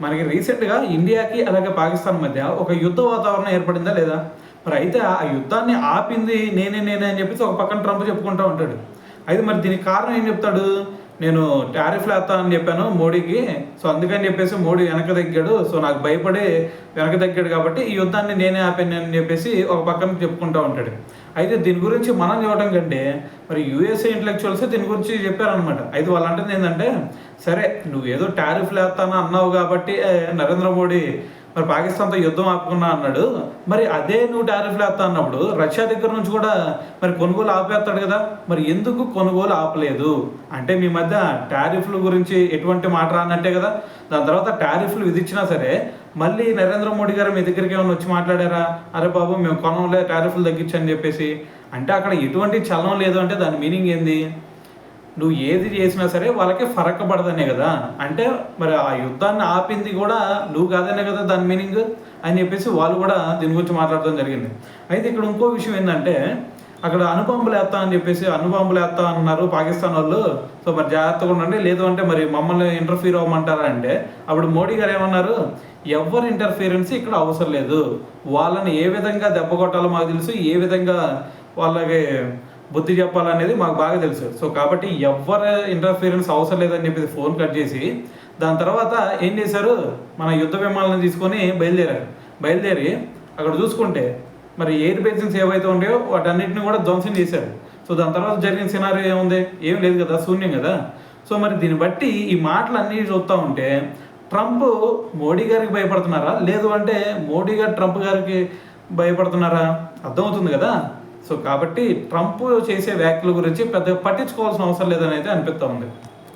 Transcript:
మనకి రీసెంట్‌గా ఇండియాకి అలాగే పాకిస్తాన్ మధ్య ఒక యుద్ధ వాతావరణం ఏర్పడిందా లేదా? మరి అయితే ఆ యుద్ధాన్ని ఆపింది నేనే అని చెప్పేసి ఒక పక్కన ట్రంప్ చెప్పుకుంటా ఉంటాడు. అయితే మరి దీనికి కారణం ఏం చెప్తాడు? నేను టారిఫ్‌లు ఏత్తా అని చెప్పాను మోడీకి. సో, అందుకని చెప్పేసి మోడీ వెనక్కి తగ్గాడు. సో, నాకు భయపడి వెనక్కి తగ్గాడు కాబట్టి ఈ యుద్ధాన్ని నేనే ఆపానని చెప్పేసి ఒక పక్కన చెప్పుకుంటా ఉంటాడు. అయితే దీని గురించి మనం చూడడం కంటే మరి యూఎస్ఏ ఇంటలెక్చువల్సే దీని గురించి చెప్పారనమాట. అయితే వాళ్ళు అంటుంది ఏంటంటే, సరే నువ్వేదో టారిఫ్‌లు ఏత్తాను అన్నావు కాబట్టి నరేంద్ర మోడీ మరి పాకిస్తాన్‌తో యుద్ధం ఆపుకున్నా అన్నాడు. మరి అదే నువ్వు టారిఫ్‌లు ఏత్తా అన్నప్పుడు రష్యా దగ్గర నుంచి కూడా మరి కొనుగోలు ఆపేస్తాడు కదా! మరి ఎందుకు కొనుగోలు ఆపలేదు? అంటే మీ మధ్య టారిఫ్‌ల గురించి ఎటువంటి మాట రానట్టే కదా! దాని తర్వాత టారిఫ్‌లు విధించినా సరే మళ్ళీ నరేంద్ర మోడీ గారు మీ దగ్గరికి ఏమన్నా వచ్చి మాట్లాడారా? అరే బాబు మేము కొనంలే టారిఫ్‌లు తగ్గించని చెప్పేసి. అంటే అక్కడ ఎటువంటి చలనం లేదు అంటే దాని మీనింగ్ ఏంది? నువ్వు ఏది చేసినా సరే వాళ్ళకి ఫరక్ పడదనే కదా! అంటే మరి ఆ యుద్ధాన్ని ఆపింది కూడా నువ్వు కాదనే కదా దాని మీనింగ్ అని చెప్పేసి వాళ్ళు కూడా దీని గురించి మాట్లాడడం జరిగింది. అయితే ఇక్కడ ఇంకో విషయం ఏందంటే అక్కడ అణుబాంబులేత్తా అని చెప్పేసి అణుబాంబులేత్తా అన్నారు పాకిస్తాన్ వాళ్ళు. సో, మరి జాగ్రత్తగా ఉండండి. లేదు అంటే మరి మమ్మల్ని ఇంటర్ఫీర్ అవ్వమంటారా అంటే అప్పుడు మోడీ గారు ఏమన్నారు? ఎవ్వరి ఇంటర్ఫియరెన్స్ ఇక్కడ అవసరం లేదు. వాళ్ళని ఏ విధంగా దెబ్బ కొట్టాలో మాకు తెలుసు. ఏ విధంగా వాళ్ళకి బుద్ధి చెప్పాలనేది మాకు బాగా తెలుసు. సో, కాబట్టి ఎవ్వరి ఇంటర్ఫియరెన్స్ అవసరం లేదని చెప్పేసి ఫోన్ కట్ చేసి, దాని తర్వాత ఏం చేశారు? మన యుద్ధ విమానాలను తీసుకొని బయలుదేరారు. బయలుదేరి అక్కడ చూసుకుంటే మరి ఎయిర్ బేసిన్స్ ఏవైతే ఉంటాయో వాటన్నిటిని కూడా ధ్వంసం చేశారు. సో, దాని తర్వాత జరిగిన సినారియో ఏముంది? ఏం లేదు కదా! శూన్యం కదా! సో, మరి దీన్ని బట్టి ఈ మాటలన్నీ చూస్తా ఉంటే ట్రంప్ మోడీ గారికి భయపడుతున్నారా? లేదు అంటే మోడీ గారు ట్రంప్ గారికి భయపడుతున్నారా? అర్థమవుతుంది కదా! సో, కాబట్టి ట్రంప్ చేసే వ్యాఖ్యల గురించి పెద్దగా పట్టించుకోవాల్సిన అవసరం లేదని అయితే అనిపిస్తా ఉంది.